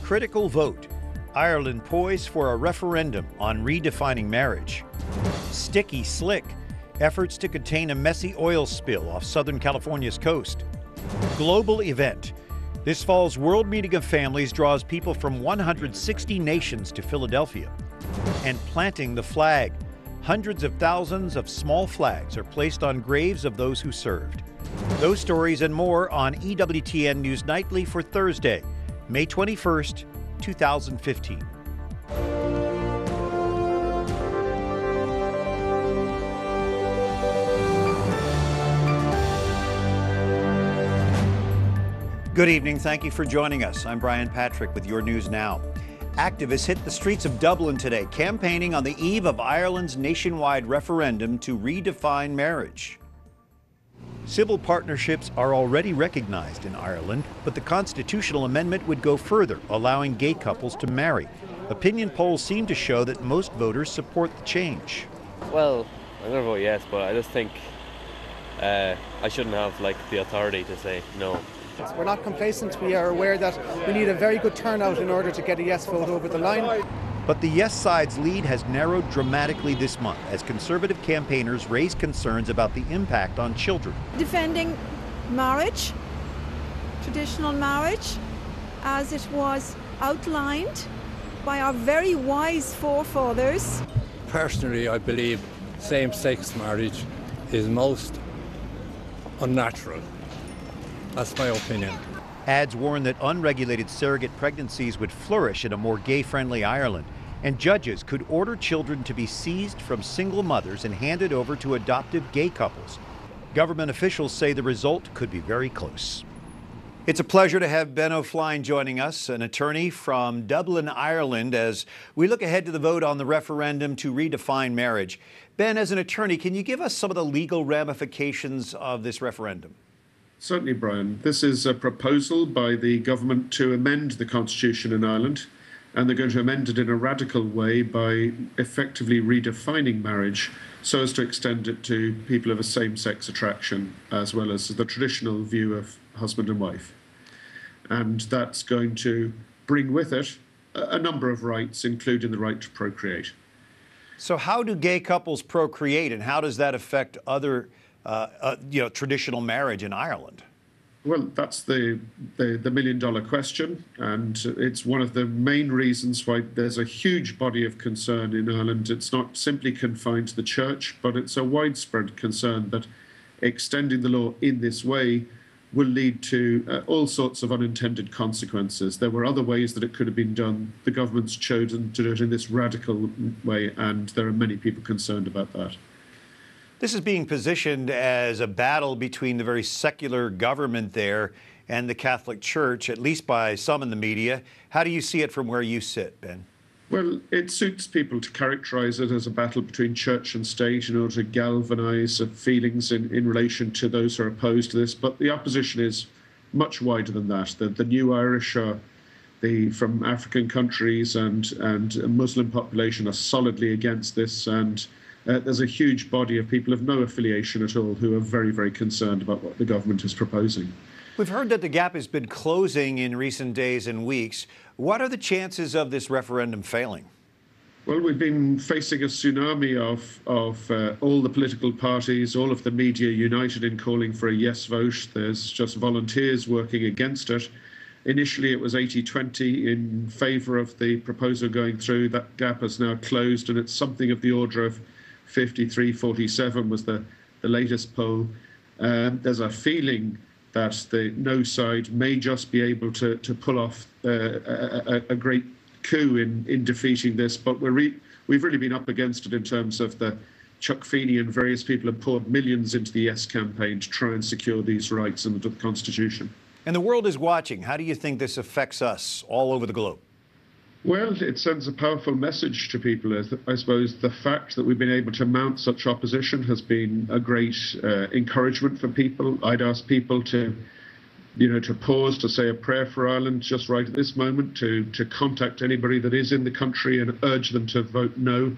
critical vote. Ireland poised for a referendum on redefining marriage. Sticky slick. Efforts to contain a messy oil spill off Southern California's coast. Global event. This fall's World Meeting of Families draws people from 160 nations to Philadelphia. And planting the flag. Hundreds of thousands of small flags are placed on graves of those who served. Those stories and more on EWTN News Nightly for Thursday, May 21st, 2015. Good evening. Thank you for joining us. I'm Brian Patrick with your news now. Activists hit the streets of Dublin today, campaigning on the eve of Ireland's nationwide referendum to redefine marriage. Civil partnerships are already recognized in Ireland, but the constitutional amendment would go further, allowing gay couples to marry. Opinion polls seem to show that most voters support the change. Well, I'm going to vote yes, but I just think I shouldn't have the authority to say no. We're not complacent. We are aware that we need a very good turnout in order to get a yes vote over the line. But the yes side's lead has narrowed dramatically this month as conservative campaigners raise concerns about the impact on children. Defending marriage, traditional marriage, as it was outlined by our very wise forefathers. Personally, I believe same-sex marriage is most unnatural. That's my opinion. Ads warn that unregulated surrogate pregnancies would flourish in a more gay-friendly Ireland, and judges could order children to be seized from single mothers and handed over to adoptive gay couples. Government officials say the result could be very close. It's a pleasure to have Ben O'Flynn joining us, an attorney from Dublin, Ireland, as we look ahead to the vote on the referendum to redefine marriage. Ben, as an attorney, can you give us some of the legal ramifications of this referendum? Certainly, Brian. This is a proposal by the government to amend the constitution in Ireland, and they're going to amend it in a radical way by effectively redefining marriage so as to extend it to people of a same-sex attraction as well as the traditional view of husband and wife. And that's going to bring with it a number of rights, including the right to procreate. So how do gay couples procreate, and how does that affect other traditional marriage in Ireland? Well, that's the million-dollar question, and it's one of the main reasons why there's a huge body of concern in Ireland. It's not simply confined to the church, but it's a widespread concern that extending the law in this way will lead to all sorts of unintended consequences. There were other ways that it could have been done. The government's chosen to do it in this radical way, and there are many people concerned about that. This is being positioned as a battle between the very secular government there and the Catholic Church, at least by some in the media. How do you see it from where you sit, Ben? Well, it suits people to characterize it as a battle between church and state in order to galvanize feelings in relation to those who are opposed to this. But the opposition is much wider than that. The new Irish are from African countries and a Muslim population are solidly against this, and there's a huge body of people of no affiliation at all who are very, very concerned about what the government is proposing. We've heard that the gap has been closing in recent days and weeks. What are the chances of this referendum failing? Well, we've been facing a tsunami of all the political parties, all of the media united in calling for a yes vote. There's just volunteers working against it. Initially, it was 80-20 in favour of the proposal going through. That gap has now closed, and it's something of the order of 53-47 was the latest poll. There's a feeling that the no side may just be able to pull off a great coup in defeating this, but we've really been up against it in terms of the Chuck Feeney and various people have poured millions into the Yes campaign to try and secure these rights under the Constitution. And the world is watching. How do you think this affects us all over the globe? Well, it sends a powerful message to people. I suppose the fact that we've been able to mount such opposition has been a great encouragement for people. I'd ask people to pause, to say a prayer for Ireland just right at this moment, to contact anybody that is in the country and urge them to vote no.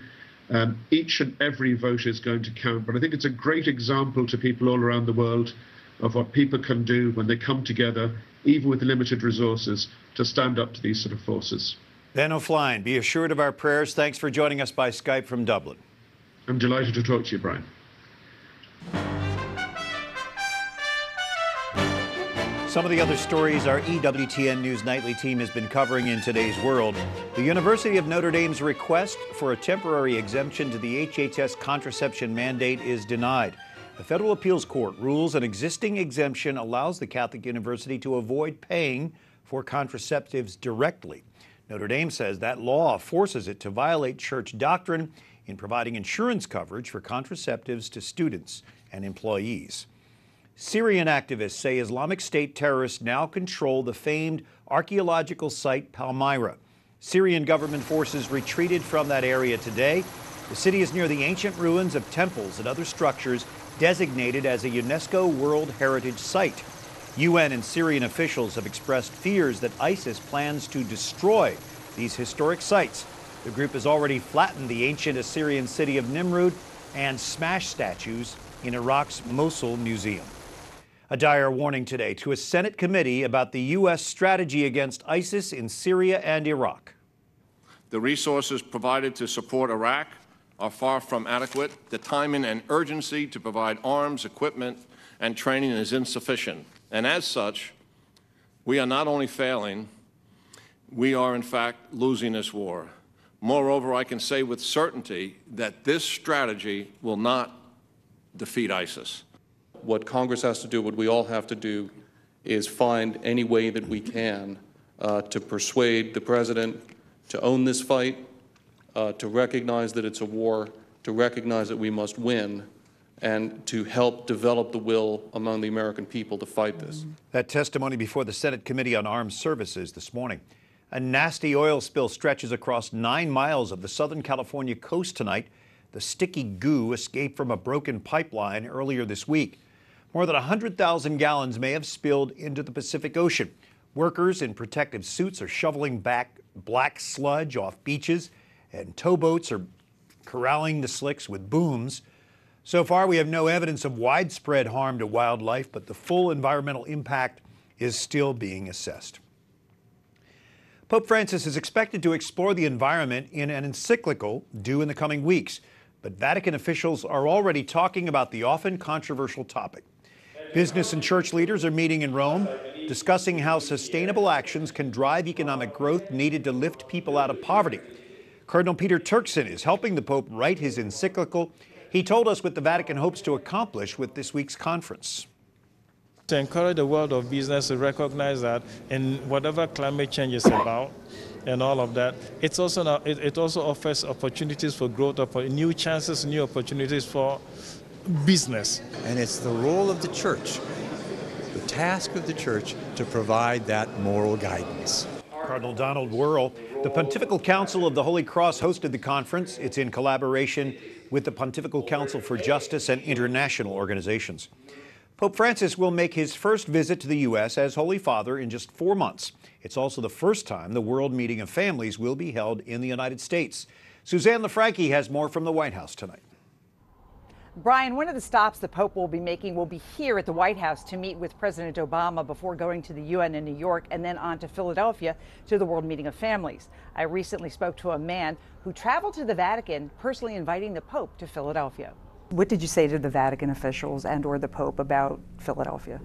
Each and every vote is going to count, but I think it's a great example to people all around the world of what people can do when they come together, even with limited resources, to stand up to these sort of forces. Ben O'Flynn, be assured of our prayers. Thanks for joining us by Skype from Dublin. I'm delighted to talk to you, Brian. Some of the other stories our EWTN News Nightly team has been covering in today's world. The University of Notre Dame's request for a temporary exemption to the HHS contraception mandate is denied. The Federal Appeals Court rules an existing exemption allows the Catholic University to avoid paying for contraceptives directly. Notre Dame says that law forces it to violate church doctrine in providing insurance coverage for contraceptives to students and employees. Syrian activists say Islamic State terrorists now control the famed archaeological site Palmyra. Syrian government forces retreated from that area today. The city is near the ancient ruins of temples and other structures designated as a UNESCO World Heritage Site. UN and Syrian officials have expressed fears that ISIS plans to destroy these historic sites. The group has already flattened the ancient Assyrian city of Nimrud and smashed statues in Iraq's Mosul Museum. A dire warning today to a Senate committee about the U.S. strategy against ISIS in Syria and Iraq. The resources provided to support Iraq are far from adequate. The timing and urgency to provide arms, equipment, and training is insufficient. And as such, we are not only failing, we are in fact losing this war. Moreover, I can say with certainty that this strategy will not defeat ISIS. What Congress has to do, what we all have to do, is find any way that we can to persuade the president to own this fight, to recognize that it's a war, to recognize that we must win, and to help develop the will among the American people to fight this. That testimony before the Senate Committee on Armed Services this morning. A nasty oil spill stretches across 9 miles of the Southern California coast tonight. The sticky goo escaped from a broken pipeline earlier this week. More than 100,000 gallons may have spilled into the Pacific Ocean. Workers in protective suits are shoveling back black sludge off beaches, and towboats are corralling the slicks with booms. So far, we have no evidence of widespread harm to wildlife, but the full environmental impact is still being assessed. Pope Francis is expected to explore the environment in an encyclical due in the coming weeks, but Vatican officials are already talking about the often controversial topic. Business and church leaders are meeting in Rome, discussing how sustainable actions can drive economic growth needed to lift people out of poverty. Cardinal Peter Turkson is helping the Pope write his encyclical. He told us what the Vatican hopes to accomplish with this week's conference. To encourage the world of business to recognize that in whatever climate change is about and all of that, it also offers opportunities for growth, new chances, new opportunities for business. And it's the role of the church, the task of the church, to provide that moral guidance. Cardinal Donald Wuerl. The Pontifical Council of the Holy Cross hosted the conference. It's in collaboration with the Pontifical Council for Justice and international organizations. Pope Francis will make his first visit to the U.S. as Holy Father in just 4 months. It's also the first time the World Meeting of Families will be held in the United States. Suzanne LaFranchi has more from the White House tonight. Brian, one of the stops the Pope will be making will be here at the White House to meet with President Obama before going to the UN in New York and then on to Philadelphia to the World Meeting of Families. I recently spoke to a man who traveled to the Vatican, personally inviting the Pope to Philadelphia. What did you say to the Vatican officials and or the Pope about Philadelphia?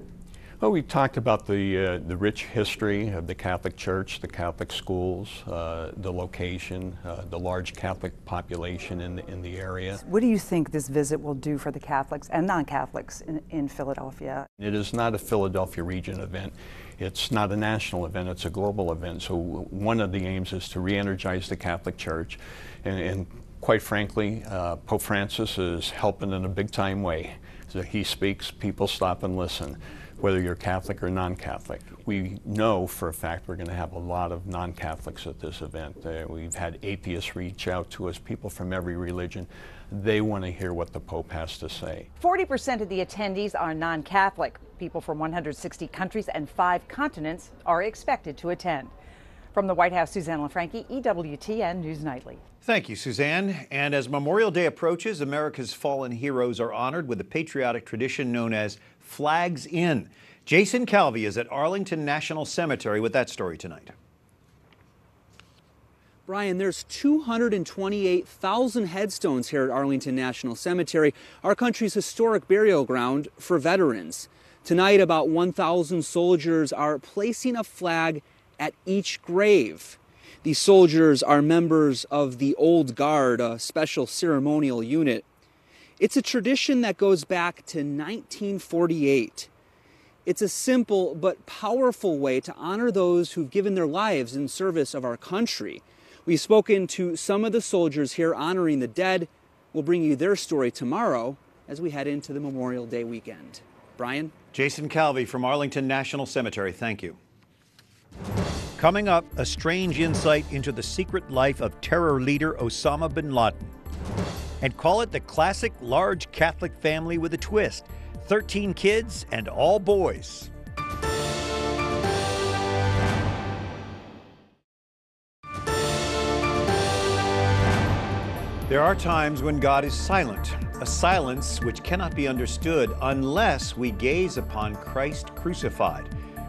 Well, we talked about the rich history of the Catholic Church, the Catholic schools, the location, the large Catholic population in the area. What do you think this visit will do for the Catholics and non-Catholics in Philadelphia? It is not a Philadelphia region event. It's not a national event, it's a global event. So one of the aims is to re-energize the Catholic Church. And quite frankly, Pope Francis is helping in a big-time way. So he speaks, people stop and listen, whether you're Catholic or non-Catholic. We know for a fact we're going to have a lot of non-Catholics at this event. We've had atheists reach out to us, people from every religion. They want to hear what the Pope has to say. 40% of the attendees are non-Catholic. People from 160 countries and 5 continents are expected to attend. From the White House, Suzanne LaFranchi, EWTN News Nightly. Thank you, Suzanne. And as Memorial Day approaches, America's fallen heroes are honored with a patriotic tradition known as Flags In. Jason Calvi is at Arlington National Cemetery with that story tonight. Brian, there's 228,000 headstones here at Arlington National Cemetery, our country's historic burial ground for veterans. Tonight, about 1,000 soldiers are placing a flag at each grave. These soldiers are members of the Old Guard, a special ceremonial unit. It's a tradition that goes back to 1948. It's a simple but powerful way to honor those who've given their lives in service of our country. We've spoken to some of the soldiers here honoring the dead. We'll bring you their story tomorrow as we head into the Memorial Day weekend. Brian? Jason Calvi from Arlington National Cemetery, thank you. Coming up, a strange insight into the secret life of terror leader Osama bin Laden. And call it the classic large Catholic family with a twist. 13 kids and all boys. There are times when God is silent, a silence which cannot be understood unless we gaze upon Christ crucified.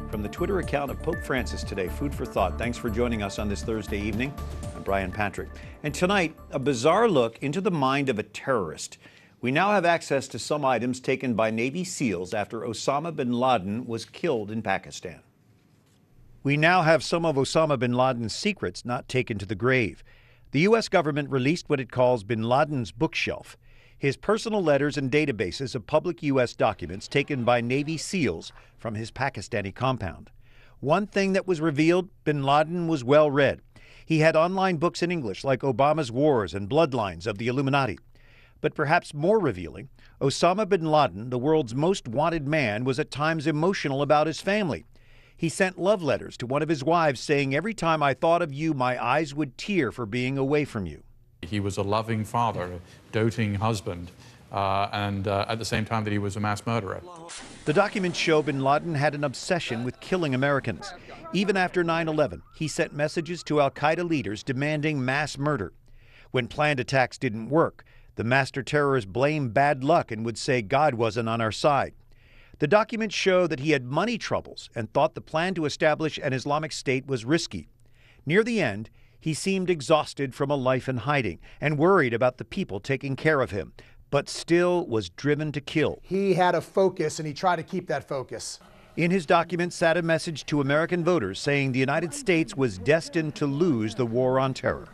From the Twitter account of Pope Francis today, food for thought. Thanks for joining us on this Thursday evening. I'm Brian Patrick. And tonight, a bizarre look into the mind of a terrorist. We now have access to some items taken by Navy SEALs after Osama bin Laden was killed in Pakistan. We now have some of Osama bin Laden's secrets not taken to the grave. The U.S. government released what it calls bin Laden's bookshelf, his personal letters and databases of public U.S. documents taken by Navy SEALs from his Pakistani compound. One thing that was revealed, bin Laden was well read. He had online books in English like Obama's Wars and Bloodlines of the Illuminati. But perhaps more revealing, Osama bin Laden, the world's most wanted man, was at times emotional about his family. He sent love letters to one of his wives saying, "Every time I thought of you, my eyes would tear for being away from you." He was a loving father, a doting husband, and at the same time that he was a mass murderer. The documents show bin Laden had an obsession with killing Americans. Even after 9/11, he sent messages to al-Qaeda leaders demanding mass murder. When planned attacks didn't work, the master terrorist blamed bad luck and would say God wasn't on our side. The documents show that he had money troubles and thought the plan to establish an Islamic State was risky. Near the end, he seemed exhausted from a life in hiding and worried about the people taking care of him, but still was driven to kill. He had a focus and he tried to keep that focus. In his documents sat a message to American voters saying the United States was destined to lose the war on terror.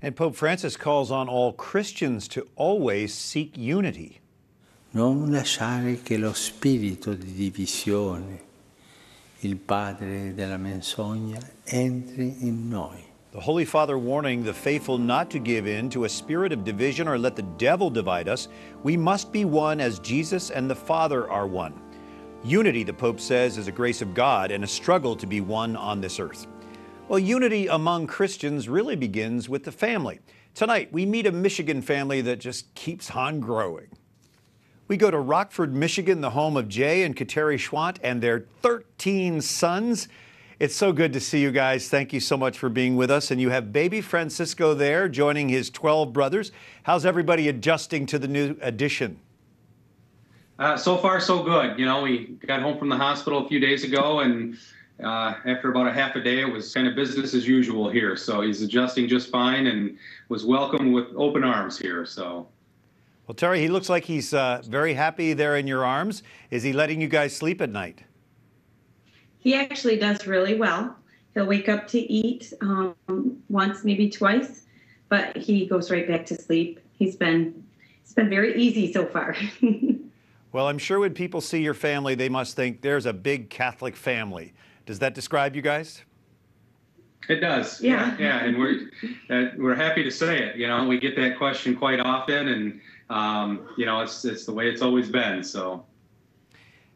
And Pope Francis calls on all Christians to always seek unity. Non lasciare che lo spirito di divisione, il padre della menzogna, entri in noi. The Holy Father warning the faithful not to give in to a spirit of division or let the devil divide us. We must be one as Jesus and the Father are one. Unity, the Pope says, is a grace of God and a struggle to be one on this earth. Well, unity among Christians really begins with the family. Tonight, we meet a Michigan family that just keeps on growing. We go to Rockford, Michigan, the home of Jay and Kateri Schwant and their 13 sons. It's so good to see you guys. Thank you so much for being with us. And you have baby Francisco there joining his 12 brothers. How's everybody adjusting to the new addition? So far, so good. You know, we got home from the hospital a few days ago, and after about a half a day, it was kind of business as usual here. So he's adjusting just fine and was welcomed with open arms here. So. Well, Terry, he looks like he's very happy there in your arms. Is he letting you guys sleep at night? He actually does really well. He'll wake up to eat once, maybe twice, but he goes right back to sleep. It's been very easy so far. Well, I'm sure when people see your family, they must think there's a big Catholic family. Does that describe you guys? It does. Yeah. And we're happy to say it. You know, we get that question quite often, and you know, it's the way it's always been. So.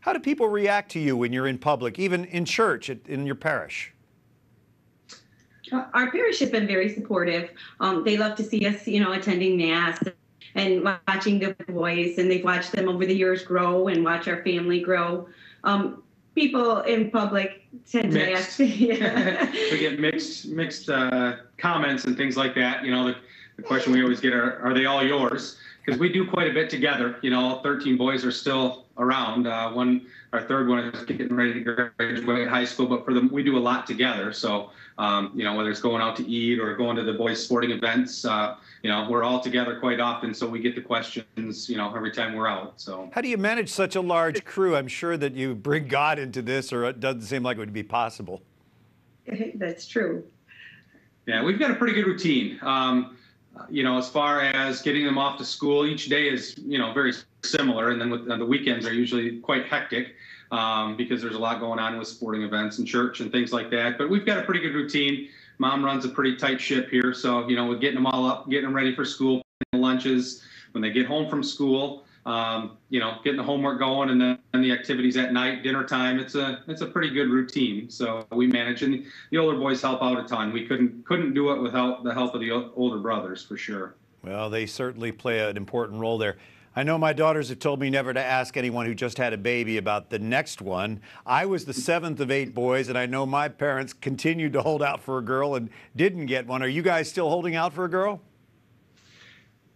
How do people react to you when you're in public, even in church, in your parish? Our parish has been very supportive. They love to see us, you know, attending Mass and watching the boys, and they've watched them over the years grow and watch our family grow. People in public tend to ask. Yeah. We get mixed comments and things like that. You know, the question we always get are they all yours? because we do quite a bit together. You know, all 13 boys are still around. Our third one is getting ready to graduate high school, but for them, we do a lot together. So, you know, whether it's going out to eat or going to the boys' sporting events, you know, we're all together quite often. So we get the questions, you know, every time we're out. So how do you manage such a large crew? I'm sure that you bring God into this, or it doesn't seem like it would be possible. That's true. Yeah, we've got a pretty good routine. You know, as far as getting them off to school, each day is, you know, very similar. And then the weekends are usually quite hectic because there's a lot going on with sporting events and church and things like that. But we've got a pretty good routine. Mom runs a pretty tight ship here. So, you know, we're getting them all up, getting them ready for school, lunches, when they get home from school, you know, getting the homework going, and then the activities at night, dinner time. It's a pretty good routine. So we manage, and the older boys help out a ton. We couldn't do it without the help of the older brothers, for sure. Well, they certainly play an important role there. I know my daughters have told me never to ask anyone who just had a baby about the next one. I was the 7th of 8 boys, and I know my parents continued to hold out for a girl and didn't get one. Are you guys still holding out for a girl?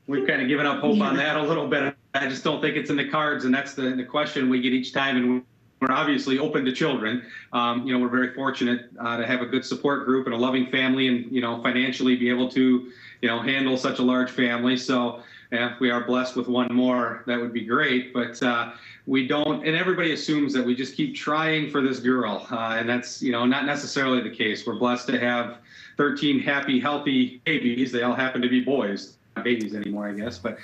We've kind of given up hope on that a little bit. I just don't think it's in the cards, and that's the question we get each time. And we're obviously open to children. You know, we're very fortunate to have a good support group and a loving family, and, you know, financially be able to, you know, handle such a large family. So if we are blessed with one more, that would be great. But we don't, and everybody assumes that we just keep trying for this girl. And that's, you know, not necessarily the case. We're blessed to have 13 happy, healthy babies. They all happen to be boys. Not babies anymore, I guess. But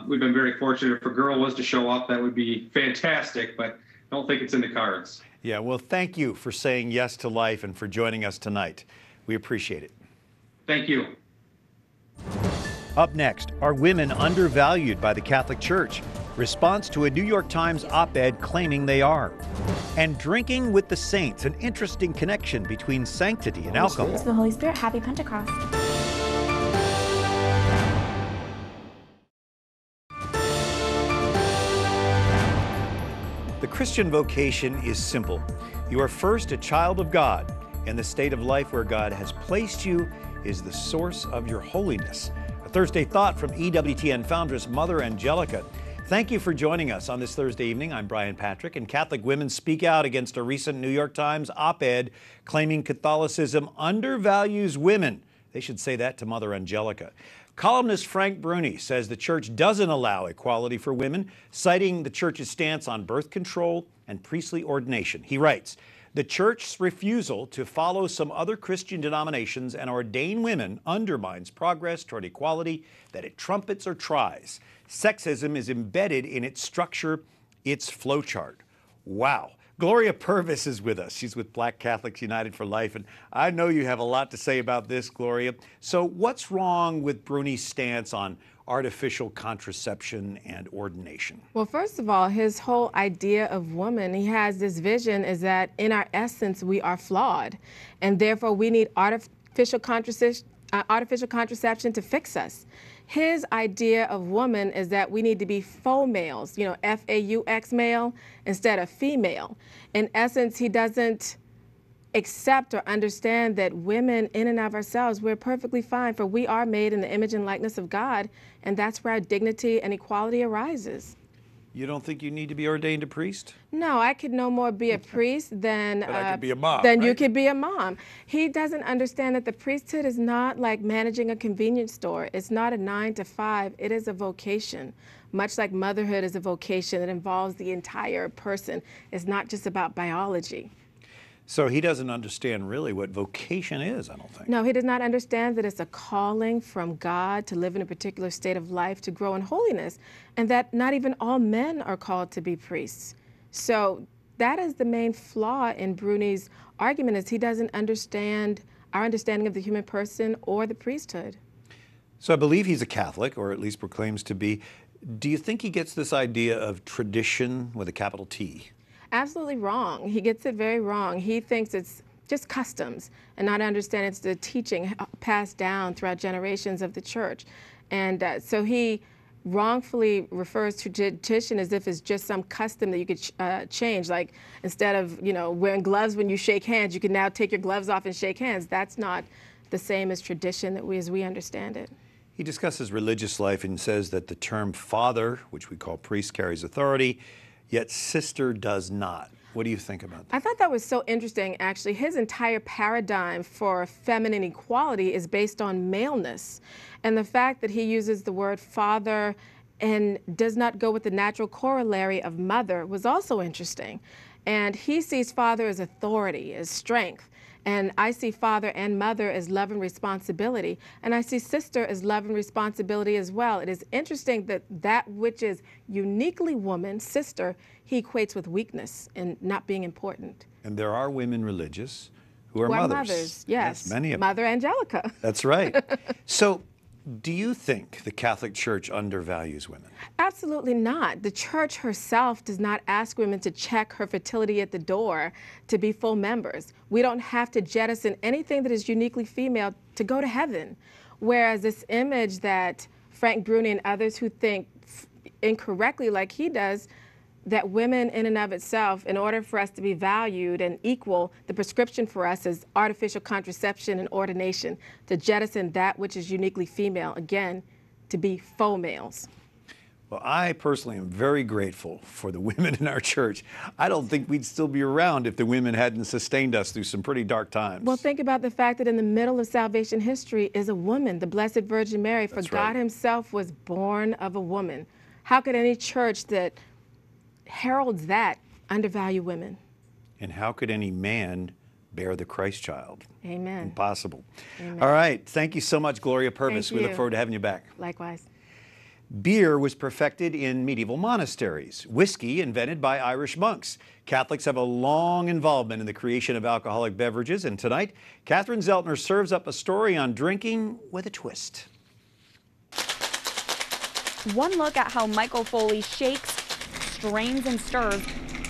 we've been very fortunate. If a girl was to show up, that would be fantastic. But I don't think it's in the cards. Yeah, well, thank you for saying yes to life and for joining us tonight. We appreciate it. Thank you. Up next, are women undervalued by the Catholic Church? Response to a New York Times op-ed claiming they are. And drinking with the saints, an interesting connection between sanctity and alcohol. To the Holy Spirit, happy Pentecost. The Christian vocation is simple. You are first a child of God, and the state of life where God has placed you is the source of your holiness. A Thursday thought from EWTN foundress Mother Angelica. Thank you for joining us on this Thursday evening. I'm Brian Patrick, and Catholic women speak out against a recent New York Times op-ed claiming Catholicism undervalues women. They should say that to Mother Angelica. Columnist Frank Bruni says the church doesn't allow equality for women, citing the church's stance on birth control and priestly ordination. He writes, the church's refusal to follow some other Christian denominations and ordain women undermines progress toward equality that it trumpets or tries. Sexism is embedded in its structure, its flowchart. Wow. Gloria Purvis is with us. She's with Black Catholics United for Life, and I know you have a lot to say about this, Gloria. So what's wrong with Bruni's stance on artificial contraception and ordination? Well, first of all, his whole idea of woman, he has this vision is that in our essence, we are flawed, and therefore we need artificial contraception to fix us. His idea of woman is that we need to be faux males, you know, F-A-U-X male instead of female. In essence, he doesn't accept or understand that women in and of ourselves, we're perfectly fine, for we are made in the image and likeness of God, and that's where our dignity and equality arises. You don't think you need to be ordained a priest? No, I could no more be a priest than I could be a mom, than right? you could be a mom. He doesn't understand that the priesthood is not like managing a convenience store. It's not a 9 to 5. It is a vocation. Much like motherhood is a vocation that involves the entire person. It's not just about biology. So he doesn't understand really what vocation is, I don't think. No, he does not understand that it's a calling from God to live in a particular state of life, to grow in holiness, and that not even all men are called to be priests. So that is the main flaw in Bruni's argument, is he doesn't understand our understanding of the human person or the priesthood. So I believe he's a Catholic, or at least proclaims to be. Do you think he gets this idea of tradition with a capital T? Absolutely wrong. He gets it very wrong. He thinks it's just customs and not understand it's the teaching passed down throughout generations of the church. And so he wrongfully refers to tradition as if it's just some custom that you could change. Like instead of, you know, wearing gloves when you shake hands, you can now take your gloves off and shake hands. That's not the same as tradition as we understand it. He discusses religious life and says that the term father, which we call priest, carries authority, yet sister does not. What do you think about that? I thought that was so interesting, actually. His entire paradigm for feminine equality is based on maleness. And the fact that he uses the word father and does not go with the natural corollary of mother was also interesting. And he sees father as authority, as strength. And I see father and mother as love and responsibility. And I see sister as love and responsibility as well. It is interesting that that which is uniquely woman, sister, he equates with weakness and not being important. And there are women religious who are mothers. Yes, many of them. Mother Angelica. That's right. So, do you think the Catholic Church undervalues women? Absolutely not. The church herself does not ask women to check her fertility at the door to be full members. We don't have to jettison anything that is uniquely female to go to heaven. Whereas this image that Frank Bruni and others who think incorrectly like he does, that women in and of itself, in order for us to be valued and equal, the prescription for us is artificial contraception and ordination, to jettison that which is uniquely female, again, to be faux males. Well, I personally am very grateful for the women in our church. I don't think we'd still be around if the women hadn't sustained us through some pretty dark times. Well, think about the fact that in the middle of salvation history is a woman, the Blessed Virgin Mary, for God himself was born of a woman. How could any church that heralds that undervalue women? And how could any man bear the Christ child? Amen. Impossible. Amen. All right. Thank you so much, Gloria Purvis. Thank We look you. forward to having you back. Likewise. Beer was perfected in medieval monasteries. Whiskey invented by Irish monks. Catholics have a long involvement in the creation of alcoholic beverages, and tonight, Catherine Szeltner serves up a story on drinking with a twist. One look at how Michael Foley shakes, strains, and stirs,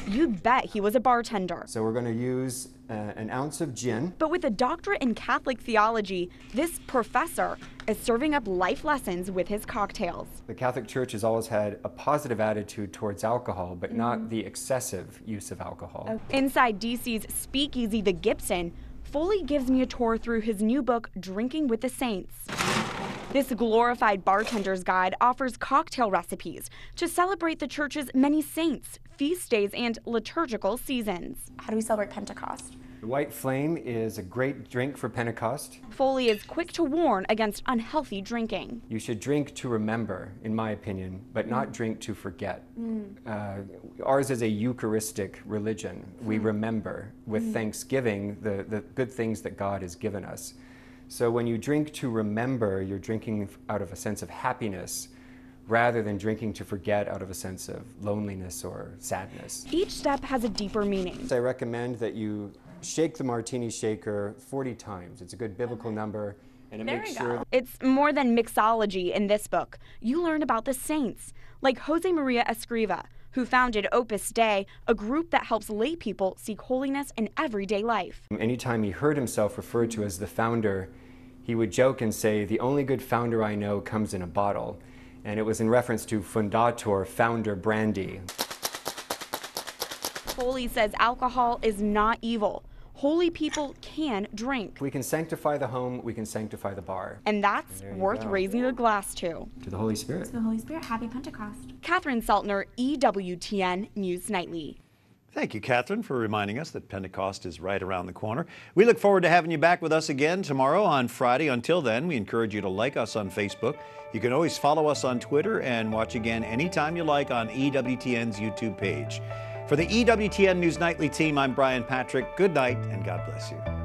you'd bet he was a bartender. So we're going to use an ounce of gin. But with a doctorate in Catholic theology, this professor is serving up life lessons with his cocktails. The Catholic Church has always had a positive attitude towards alcohol, but not the excessive use of alcohol. Inside DC's speakeasy, the Gibson, Foley gives me a tour through his new book, Drinking with the Saints. This glorified bartender's guide offers cocktail recipes to celebrate the church's many saints, feast days, and liturgical seasons. How do we celebrate Pentecost? The White Flame is a great drink for Pentecost. Foley is quick to warn against unhealthy drinking. You should drink to remember, in my opinion, but not drink to forget. Ours is a Eucharistic religion. We remember with thanksgiving the good things that God has given us. So when you drink to remember, you're drinking out of a sense of happiness rather than drinking to forget out of a sense of loneliness or sadness. Each step has a deeper meaning. I recommend that you shake the martini shaker 40 times. It's a good biblical number, and it makes sure... It's more than mixology in this book. You learn about the saints, like Jose Maria Escriva, who founded Opus Dei, a group that helps lay people seek holiness in everyday life. Anytime he heard himself referred to as the founder, he would joke and say, "The only good founder I know comes in a bottle." And it was in reference to Fundator, founder brandy. Foley says alcohol is not evil. Holy people can drink. We can sanctify the home, we can sanctify the bar. And that's worth raising a glass to. To the Holy Spirit. To the Holy Spirit. Happy Pentecost. Catherine Szeltner, EWTN News Nightly. Thank you, Catherine, for reminding us that Pentecost is right around the corner. We look forward to having you back with us again tomorrow on Friday. Until then, we encourage you to like us on Facebook. You can always follow us on Twitter and watch again anytime you like on EWTN's YouTube page. For the EWTN News Nightly team, I'm Brian Patrick. Good night and God bless you.